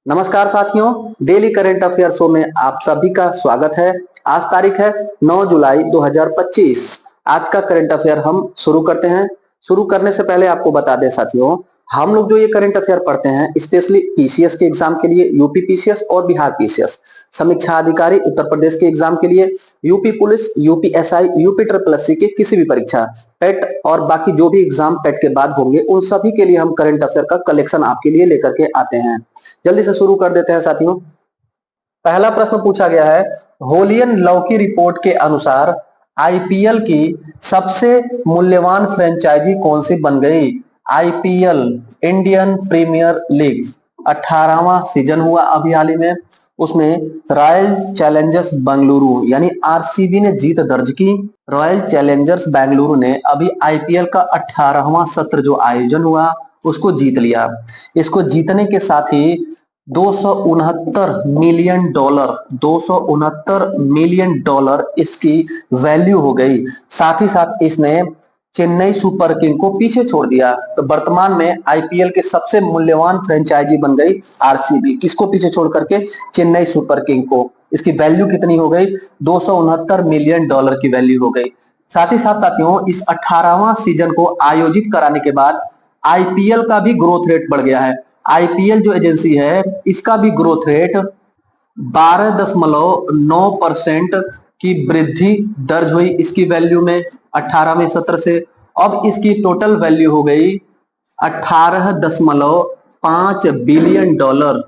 नमस्कार साथियों, daily current affair show में आप सभी का स्वागत है। आज तारीख है 9 जुलाई 2025। आज का करंट अफेयर हम शुरू करते हैं। शुरू करने से पहले आपको बता दें साथियों, हम लोग जो ये करंट अफेयर पढ़ते हैं स्पेशली पीसीएस के एग्जाम के लिए, यूपी पीसीएस और बिहार पीसीएस, समीक्षा अधिकारी उत्तर प्रदेश के एग्जाम के लिए, UP police, UP SI, UP triple SC के किसी भी परीक्षा, पेट और बाकी जो भी एग्जाम पेट के बाद होंगे उन सभी के लिए हम करंट अफेयर का कलेक्शन आपके लिए लेकर के आते हैं। जल्दी से शुरू कर देते हैं साथियों। पहला प्रश्न पूछा गया है, होलियन लव की रिपोर्ट के अनुसार आईपीएल की सबसे मूल्यवान फ्रेंचाइजी कौन सी बन गई? आईपीएल, इंडियन प्रीमियर लीग 18वां सीजन हुआ अभी हाल ही में, उसमें रॉयल चैलेंजर्स बेंगलुरु यानी आरसीबी ने जीत दर्ज की। रॉयल चैलेंजर्स बेंगलुरु ने अभी आईपीएल का 18वां सत्र जो आयोजन हुआ उसको जीत लिया। इसको जीतने के साथ ही 269 मिलियन डॉलर इसकी वैल्यू हो गई। साथ ही साथ इसने चेन्नई सुपर किंग को पीछे छोड़ दिया। तो वर्तमान में आईपीएल के सबसे मूल्यवान फ्रेंचाइजी बन गई आरसीबी। किसको पीछे छोड़ करके? चेन्नई सुपर किंग को। इसकी वैल्यू कितनी हो गई? 269 मिलियन डॉलर की वैल्यू हो गई। साथ ही साथ साथियों, इस 18वां सीजन को आयोजित कराने के बाद आईपीएल का भी ग्रोथ रेट बढ़ गया है। आईपीएल जो एजेंसी है इसका भी ग्रोथ रेट 12.9% की वृद्धि दर्ज हुई इसकी वैल्यू में 18वें सत्र से। अब इसकी टोटल वैल्यू हो गई 18.5 billion dollar.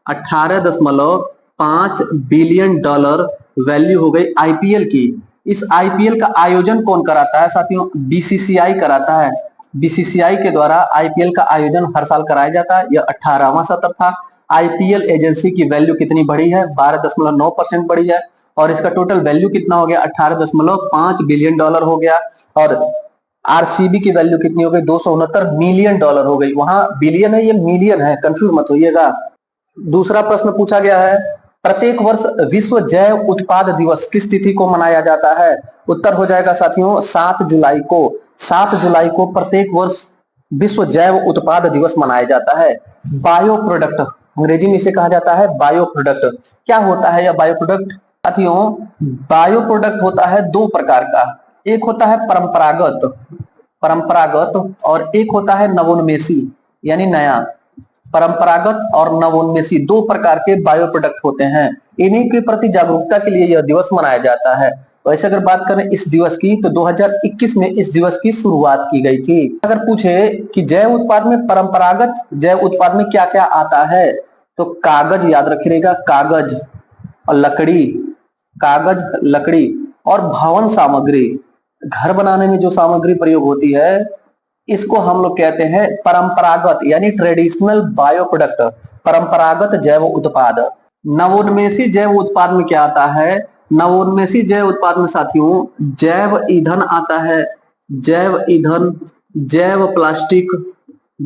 18.5 billion dollar value हो गई आईपीएल की। इस आईपीएल का आयोजन कौन कराता है साथियों? बीसीसीआई कराता है। बीसीसीआई के द्वारा आईपीएल का आयोजन हर साल कराया जाता है। यह 18वां सत्र था। आईपीएल एजेंसी की वैल्यू कितनी बढ़ी है? 12.9% बढ़ी है और इसका टोटल वैल्यू कितना हो गया? 18.5 बिलियन डॉलर हो गया। और आरसीबी की वैल्यू कितनी हो गई? 269 मिलियन डॉलर हो गई। वहां बिलियन है, ये मिलियन है, कंफ्यूज मत होइएगा। दूसरा प्रश्न पूछा गया है, प्रत्येक वर्ष विश्व जैव उत्पाद दिवस किस तिथि को मनाया जाता है? उत्तर हो जाएगा साथियों 7 जुलाई को। 7 जुलाई को प्रत्येक वर्ष विश्व जैव उत्पाद दिवस मनाया जाता है। बायो प्रोडक्ट अंग्रेजी में इसे कहा जाता है बायो प्रोडक्ट। क्या होता है यह बायो प्रोडक्ट? साथियों, बायो प्रोडक्ट होता है दो प्रकार का। एक होता है परंपरागत परंपरागत और एक होता है नवोन्मेषी यानी नया। परंपरागत और नवोन्मेषी दो प्रकार के बायो प्रोडक्ट होते हैं। इन्हीं के प्रति जागरूकता के लिए यह दिवस मनाया जाता है। वैसे अगर बात करें इस दिवस की तो 2021 में इस दिवस की शुरुआत की गई थी। अगर पूछे कि जैव उत्पाद में, परंपरागत जैव उत्पाद में क्या क्या आता है, तो कागज याद रखिएगा, कागज और लकड़ी, कागज, लकड़ी और भवन सामग्री। घर बनाने में जो सामग्री प्रयोग होती है इसको हम लोग कहते हैं परंपरागत यानी ट्रेडिशनल बायो प्रोडक्ट, परंपरागत जैव उत्पाद। नवोन्मेषी जैव उत्पाद में क्या आता है? नवोन्मेषी जैव उत्पाद में साथियों जैव ईंधन आता है। जैव ईंधन, जैव प्लास्टिक,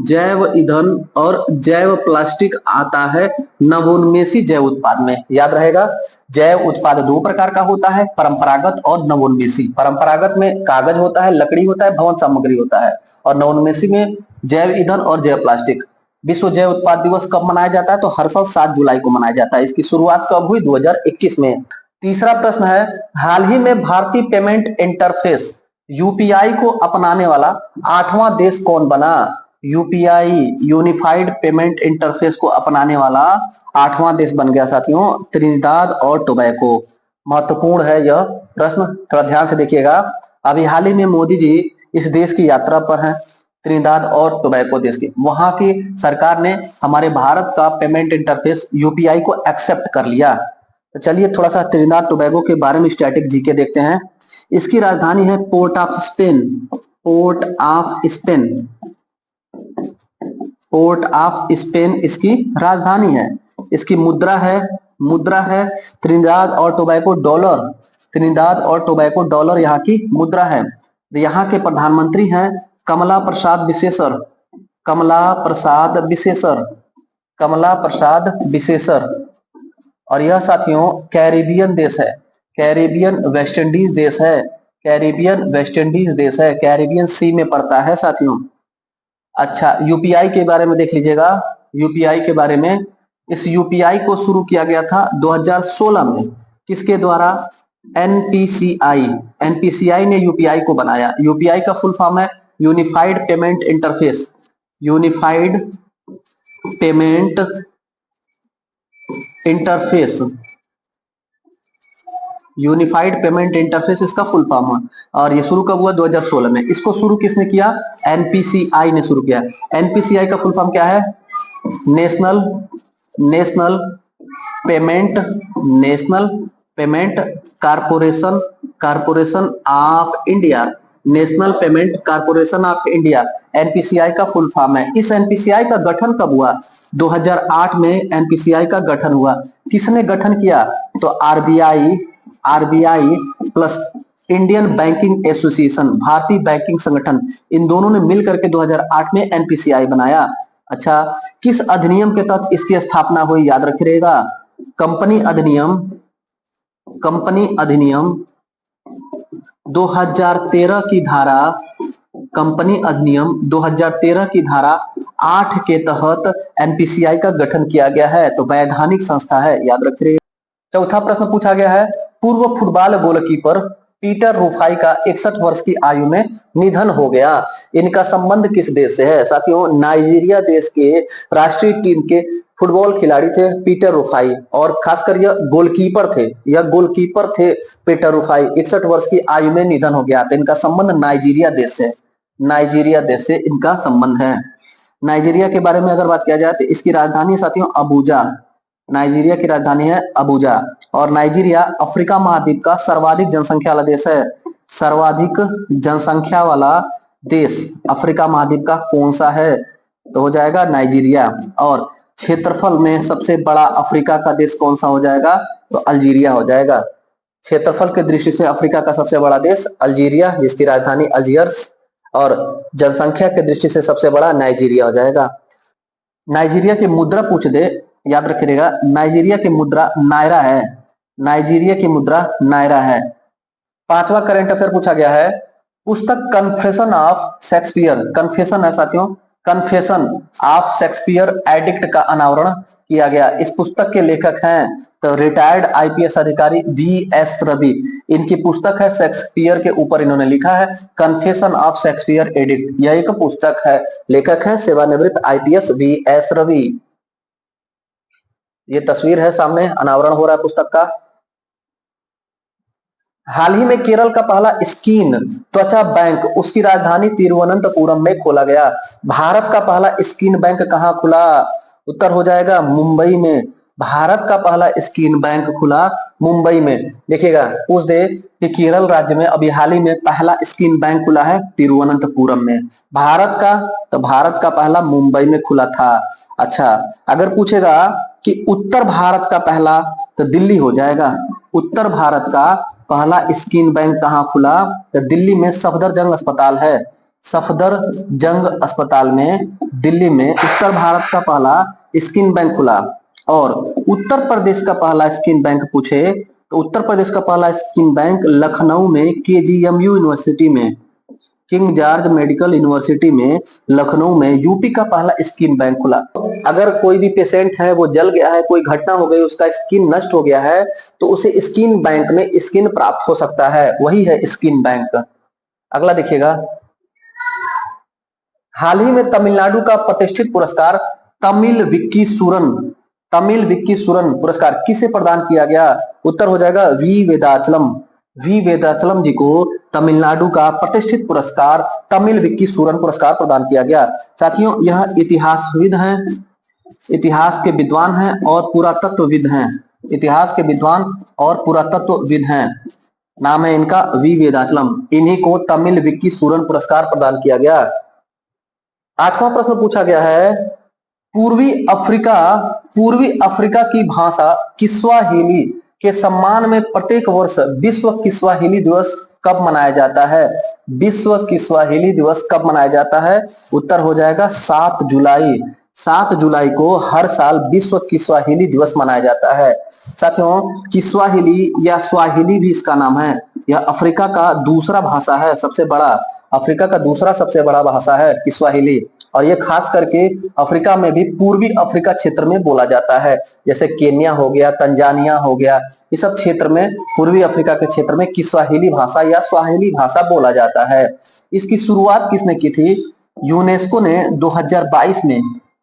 जैव ईंधन और जैव प्लास्टिक आता है नवोन्मेषी जैव उत्पाद में। याद रहेगा, जैव उत्पाद दो प्रकार का होता है, परंपरागत और नवोन्मेषी। परंपरागत में कागज होता है, लकड़ी होता है, भवन सामग्री होता है, और नवोन्मेषी में जैव ईंधन और जैव प्लास्टिक। विश्व जैव उत्पाद दिवस कब मनाया जाता है? तो हर साल 7 जुलाई को मनाया जाता है। इसकी शुरुआत कब हुई? 2021 में। तीसरा प्रश्न है, हाल ही में भारतीय पेमेंट इंटरफेस यूपीआई को अपनाने वाला 8वां देश कौन बना? यूपीआई, यूनिफाइड पेमेंट इंटरफेस को अपनाने वाला 8वां देश बन गया साथियों त्रिनिदाद और टोबैको। महत्वपूर्ण है यह प्रश्न, थोड़ा ध्यान से देखिएगा। अभी हाल ही में मोदी जी इस देश की यात्रा पर हैं, त्रिनिदाद और टोबैको देश की। वहां की सरकार ने हमारे भारत का पेमेंट इंटरफेस यूपीआई को एक्सेप्ट कर लिया। तो चलिए थोड़ा सा त्रिनिदाद टोबैको के बारे में स्टैटिक जीके देखते हैं। इसकी राजधानी है port of Spain. Port of Spain, port of Spain इसकी राजधानी है। इसकी मुद्रा है त्रिनिदाद और टोबैको डॉलर। त्रिनिदाद और टोबैको डॉलर यहाँ की मुद्रा है। यहाँ के प्रधानमंत्री हैं कमला प्रसाद विशेषर। कमला प्रसाद विशेषर, कमला प्रसाद विशेषर। और यह साथियों कैरिबियन देश है, कैरिबियन वेस्ट इंडीज देश है, कैरिबियन वेस्ट इंडीज देश है, कैरिबियन सी में पड़ता है साथियों। अच्छा, यूपीआई के बारे में देख लीजिएगा। यूपीआई के बारे में इस यूपीआई को शुरू किया गया था 2016 में। किसके द्वारा? एनपीसीआई। एनपीसीआई ने यूपीआई को बनाया। यूपीआई का फुल फॉर्म है unified payment interface. Unified payment interface. Unified payment interface इसका फुल फॉर्म है। और ये शुरू कब हुआ? 2016 में। इसको शुरू किसने किया? एनपीसीआई ने शुरू किया। एनपीसीआई का फुल फॉर्म क्या है? National national payment national payment corporation corporation of India. National payment corporation of India NPCI का फुल फॉर्म है। इस एनपीसीआई का गठन कब हुआ? 2008 में एनपीसीआई का गठन हुआ। किसने गठन किया? तो RBI plus Indian banking association, भारतीय बैंकिंग संगठन, इन दोनों ने मिलकर के 2008 में एनपीसीआई बनाया। अच्छा, किस अधिनियम के तहत इसकी स्थापना हुई? याद रखिएगा, कंपनी अधिनियम 2013 की धारा कंपनी अधिनियम 2013 की धारा 8 के तहत एनपीसीआई का गठन किया गया है। तो वैधानिक संस्था है, याद रखिए। चौथा प्रश्न पूछा गया है, पूर्व फुटबॉल गोलकीपर पीटर रुफाई का 61 वर्ष की आयु में निधन हो गया। इनका संबंध किस देश से है? साथियों, नाइजीरिया देश के राष्ट्रीय टीम के फुटबॉल खिलाड़ी थे पीटर रुफाई, और खासकर यह गोलकीपर थे पीटर रुफाई। 61 वर्ष की आयु में निधन हो गया। तो इनका संबंध नाइजीरिया देश से इनका संबंध है। नाइजीरिया के बारे में अगर बात किया जाए तो इसकी राजधानी साथियों अबूजा। नाइजीरिया की राजधानी है अबूजा। और नाइजीरिया अफ्रीका महाद्वीप का सर्वाधिक जनसंख्या वाला देश है। सर्वाधिक जनसंख्या वाला देश अफ्रीका महाद्वीप का कौन सा है? तो हो जाएगा नाइजीरिया। और क्षेत्रफल में सबसे बड़ा अफ्रीका का देश कौन सा हो जाएगा? तो अल्जीरिया हो जाएगा। क्षेत्रफल की दृष्टि से अफ्रीका का सबसे बड़ा देश अल्जीरिया, जिसकी राजधानी अल्जियर्स, और जनसंख्या की दृष्टि से सबसे बड़ा नाइजीरिया हो जाएगा। नाइजीरिया की मुद्रा पूछ दे, याद रखिएगा, नाइजीरिया की मुद्रा नायरा है। नाइजीरिया की मुद्रा नायरा है। पांचवा करंट अफेयर पूछा गया है, पुस्तक कन्फेशन ऑफ शेक्सपियर, कन्फेशन है साथियों, कन्फेशन ऑफ शेक्सपियर एडिक्ट का अनावरण किया गया। इस पुस्तक के लेखक हैं तो रिटायर्ड आईपीएस अधिकारी वी.एस. रवि। इनकी पुस्तक है शेक्सपियर के ऊपर इन्होंने लिखा है कन्फेशन ऑफ शेक्सपियर एडिक्ट। यह एक पुस्तक है, लेखक है सेवानिवृत्त आईपीएस वी.एस. रवि। ये तस्वीर है सामने, अनावरण हो रहा है पुस्तक का। हाल ही में केरल का पहला स्किन त्वचा बैंक उसकी राजधानी तिरुवनंतपुरम में खोला गया। भारत का पहला स्किन बैंक कहां खुला? उत्तर हो जाएगा मुंबई में। भारत का पहला स्किन बैंक खुला मुंबई में। देखिएगा, पूछ दे कि केरल राज्य में अभी हाल ही में पहला स्किन बैंक खुला है तिरुवनंतपुरम में। भारत का, तो भारत का पहला मुंबई में खुला था। अच्छा, अगर पूछेगा कि उत्तर भारत का पहला, तो दिल्ली हो जाएगा। उत्तर भारत का पहला स्किन बैंक कहां खुला? तो दिल्ली में सफदरजंग अस्पताल है। सफदरजंग अस्पताल में दिल्ली में उत्तर भारत का पहला स्किन बैंक खुला। और उत्तर प्रदेश का पहला स्किन बैंक पूछे तो उत्तर प्रदेश का पहला स्किन बैंक लखनऊ में केजीएमयू यूनिवर्सिटी में, किंग जॉर्ज मेडिकल यूनिवर्सिटी में लखनऊ में यूपी का पहला स्किन बैंक खुला। अगर कोई भी पेशेंट है वो जल गया है, कोई घटना हो गई, उसका स्किन नष्ट हो गया है, तो उसे स्किन बैंक में स्किन प्राप्त हो सकता है, वही है स्किन बैंक। अगला देखिएगा, हाल ही में तमिलनाडु का प्रतिष्ठित पुरस्कार तमिल विक्की सूरन पुरस्कार किसे प्रदान किया गया? उत्तर हो जाएगा वी वेदाचलम जी को तमिलनाडु का प्रतिष्ठित पुरस्कार तमिल विक्की सूरन पुरस्कार प्रदान किया गया। साथियों, यह इतिहासविद हैं, इतिहास के विद्वान हैं और पुरातत्वविद हैं। इतिहास के विद्वान और पुरातत्वविद हैं। नाम है इनका वी वेदाचलम। इन्हीं को तमिल विक्की सूरन पुरस्कार प्रदान किया गया। आठवां प्रश्न पूछा गया है, पूर्वी अफ्रीका की भाषा किस्वाहिली के सम्मान में प्रत्येक वर्ष विश्व किस्वाहिली दिवस कब मनाया जाता है? विश्व किस्वाहिली दिवस कब मनाया जाता है? उत्तर हो जाएगा 7 जुलाई। 7 जुलाई को हर साल विश्व किस्वाहिली दिवस मनाया जाता है। साथियों, किस्वाहिली या स्वाहिली भी इसका नाम है। यह अफ्रीका का दूसरा भाषा है, सबसे बड़ा, अफ्रीका का दूसरा सबसे बड़ा भाषा है किस्वाहिली। और ये खास करके अफ्रीका में भी पूर्वी अफ्रीका क्षेत्र में बोला जाता है, जैसे केन्या हो गया, तंजानिया हो गया, इस सब क्षेत्र में पूर्वी अफ्रीका के क्षेत्र में किस्वाहिली भाषा या स्वाहिली भाषा बोला जाता है। इसकी शुरुआत किसने की थी? यूनेस्को ने 2022 में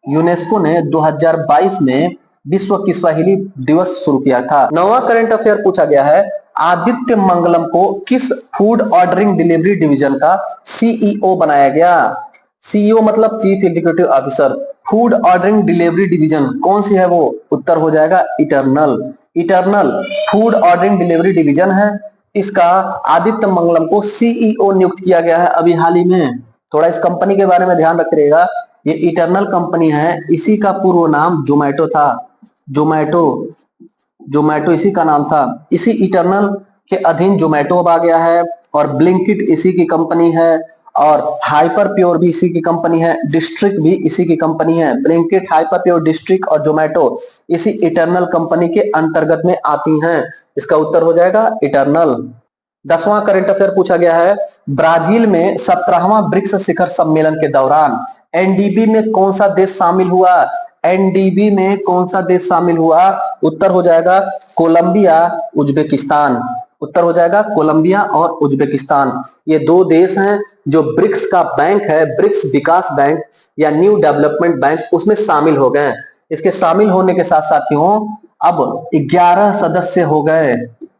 यूनेस्को ने 2022 में विश्व किस्वाहिली दिवस शुरू किया था। नौवां करंट अफेयर पूछा गया है, आदित्य मंगलम को किस फूड ऑर्डरिंग डिलीवरी डिवीजन का सीईओ बनाया गया? सीईओ मतलब chief executive officer. Food ordering delivery division कौन सी है वो? उत्तर हो जाएगा eternal. Eternal food ordering delivery division है, इसका आदित्य मंगलम को सीईओ नियुक्त किया गया है अभी हाल ही में। थोड़ा इस कंपनी के बारे में ध्यान रखिएगा, ये इटरनल कंपनी है, इसी का पूर्व नाम जोमेटो था। जोमेटो इसी का नाम था। इसी इटरनल के अधीन जोमेटो अब आ गया है, और ब्लिंकिट इसी की कंपनी है, और हाइपर प्योर भी इसी की कंपनी है, डिस्ट्रिक्ट भी इसी की कंपनी है। ब्लिंकिट, हाइपर प्योर, डिस्ट्रिक्ट और जोमेटो इसी इटरनल कंपनी के अंतर्गत में आती हैं। इसका उत्तर हो जाएगा इटरनल। 10वां करंट अफेयर पूछा गया है, ब्राजील में 17वां ब्रिक्स शिखर सम्मेलन के दौरान एनडीबी में कौन सा देश शामिल हुआ? एनडीबी में कौन सा देश शामिल हुआ? उत्तर हो जाएगा कोलंबिया, उज्बेकिस्तान। उत्तर हो जाएगा कोलंबिया और उज्बेकिस्तान। ये दो देश हैं जो ब्रिक्स का बैंक है, ब्रिक्स विकास बैंक या न्यू डेवलपमेंट बैंक, उसमें शामिल हो गए। इसके शामिल होने के साथ साथियों अब 11 सदस्य हो गए।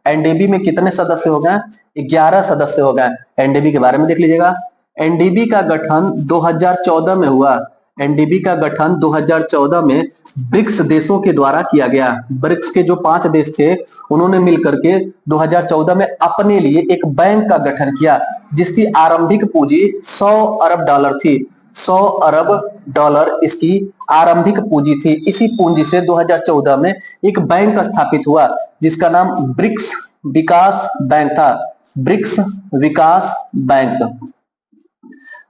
एनडीबी में कितने सदस्य हो गए? 11 सदस्य हो गए। एनडीबी के बारे में देख लीजिएगा। एनडीबी का गठन 2014 में हुआ। एनडीबी का गठन 2014 में ब्रिक्स देशों के द्वारा किया गया। ब्रिक्स के जो 5 देश थे उन्होंने मिलकर के 2014 में अपने लिए एक बैंक का गठन किया, जिसकी आरंभिक पूंजी 100 अरब डॉलर थी। 100 अरब डॉलर इसकी आरंभिक पूंजी थी। इसी पूंजी से 2014 में एक बैंक स्थापित हुआ, जिसका नाम ब्रिक्स विकास बैंक था। ब्रिक्स विकास बैंक।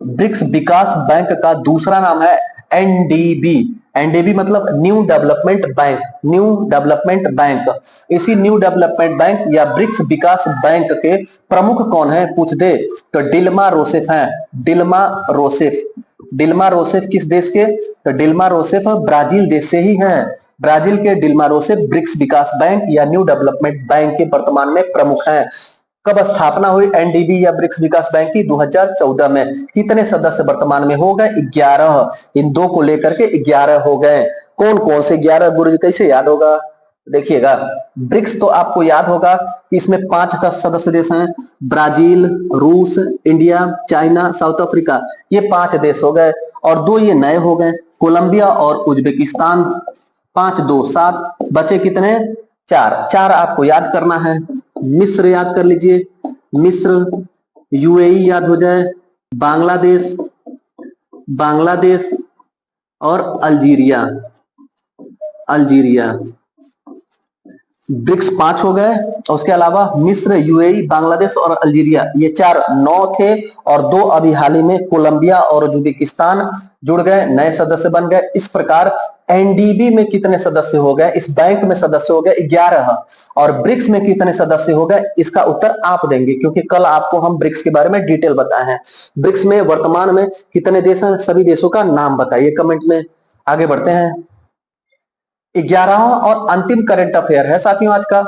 ब्रिक्स विकास बैंक का दूसरा नाम है एनडीबी। एनडीबी मतलब new development bank. New development bank. इसी न्यू डेवलपमेंट बैंक या ब्रिक्स विकास बैंक के प्रमुख कौन है पूछ दे तो डिल्मा रोसेफ हैं। डिल्मा रोसेफ। डिल्मा रोसेफ किस देश के? तो डिल्मा रोसेफ ब्राजील देश से ही हैं। ब्राजील के डिल्मा रोसेफ ब्रिक्स विकास बैंक या न्यू डेवलपमेंट बैंक के वर्तमान में प्रमुख हैं। कब स्थापना हुई एनडीबी या ब्रिक्स विकास बैंक की? 2014 में। कितने सदस्य वर्तमान में हो गए? 11। इन दो को लेकर के 11 हो गए। कौन कौन से 11 गुरुजी? कैसे याद होगा? देखिएगा, ब्रिक्स तो आपको याद होगा कि इसमें 5 सदस्य देश हैं, ब्राजील, रूस, इंडिया, चाइना, साउथ अफ्रीका, ये 5 देश हो गए। और 2 ये नए हो गए, कोलंबिया और उज्बेकिस्तान। 5 2 7, बचे कितने? 4। 4 आपको याद करना है। मिस्र याद कर लीजिए, मिस्र, यूएई याद हो जाए, बांग्लादेश, बांग्लादेश और अल्जीरिया। अल्जीरिया। ब्रिक्स 5 हो गए, और उसके अलावा मिस्र, यूएई, बांग्लादेश और अल्जीरिया, ये 4 9 थे, और 2 अभी हाल ही में कोलंबिया और उज्बेकिस्तान जुड़ गए, नए सदस्य बन गए। इस प्रकार एनडीबी में कितने सदस्य हो गए? इस बैंक में सदस्य हो गए 11। और ब्रिक्स में कितने सदस्य हो गए? इसका उत्तर आप देंगे, क्योंकि कल आपको हम ब्रिक्स के बारे में डिटेल बताए हैं। ब्रिक्स में वर्तमान में कितने देश हैं? सभी देशों का नाम बताइए कमेंट में। आगे बढ़ते हैं। 11वां और अंतिम करंट अफेयर है साथियों आज का,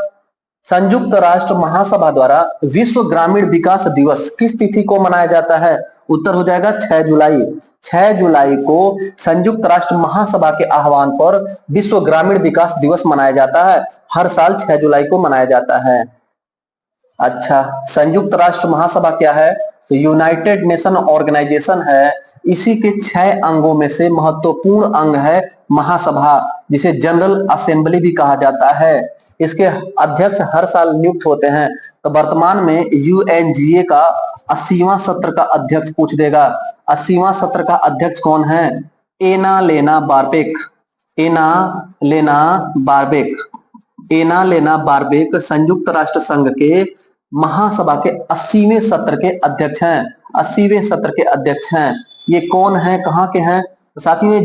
संयुक्त राष्ट्र महासभा द्वारा विश्व ग्रामीण विकास दिवस किस तिथि को मनाया जाता है? उत्तर हो जाएगा 6 जुलाई। 6 जुलाई को संयुक्त राष्ट्र महासभा के आह्वान पर विश्व ग्रामीण विकास दिवस मनाया जाता है। हर साल 6 जुलाई को मनाया जाता है। अच्छा, संयुक्त राष्ट्र महासभा क्या है? तो यूनाइटेड नेशन ऑर्गेनाइजेशन है। इसी के 6 अंगों में से महत्वपूर्ण अंग है महासभा, जिसे जनरल असेंबली भी कहा जाता है। इसके अध्यक्ष हर साल नियुक्त होते हैं। तो वर्तमान में यूएनजीए का 80वां सत्र का अध्यक्ष पूछ देगा। 80वां सत्र का अध्यक्ष कौन है? एना लेना बारबेक। एना लेना बारबेक। एना लेना बारबेक संयुक्त राष्ट्र संघ के महासभा के 80वें सत्र के अध्यक्ष हैं। 80वें सत्र के अध्यक्ष हैं। ये कौन है, कहां के हैं? तो साथियों ये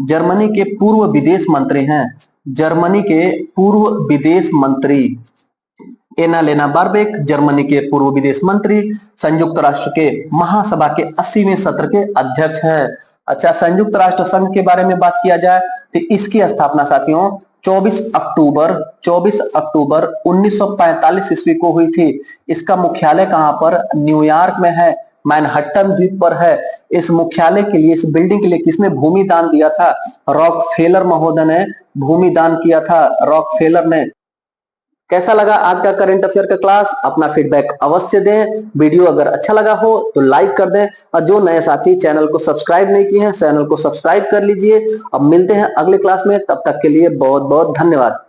जर्मनी के पूर्व विदेश मंत्री हैं। जर्मनी के पूर्व विदेश मंत्री एनालेना बार्बेक, जर्मनी के पूर्व विदेश मंत्री, संयुक्त राष्ट्र के महासभा के 80वें सत्र के अध्यक्ष हैं। अच्छा, संयुक्त राष्ट्र संघ के बारे में बात किया जाए तो इसकी स्थापना साथियों 24 अक्टूबर 1945 ईस्वी को हुई थी। इसका मुख्यालय कहां पर? न्यूयॉर्क में है, मैनहट्टन द्वीप पर है। इस मुख्यालय के लिए, इस बिल्डिंग के लिए किसने भूमि दान दिया था? रॉकफेलर महोदय ने भूमि दान किया था, रॉकफेलर ने। कैसा लगा आज का करंट अफेयर का क्लास? अपना फीडबैक अवश्य दें। वीडियो अगर अच्छा लगा हो तो लाइक कर दें, और जो नए साथी चैनल को सब्सक्राइब नहीं किए हैं चैनल को सब्सक्राइब कर लीजिए। अब मिलते हैं अगले क्लास में, तब तक के लिए बहुत बहुत धन्यवाद।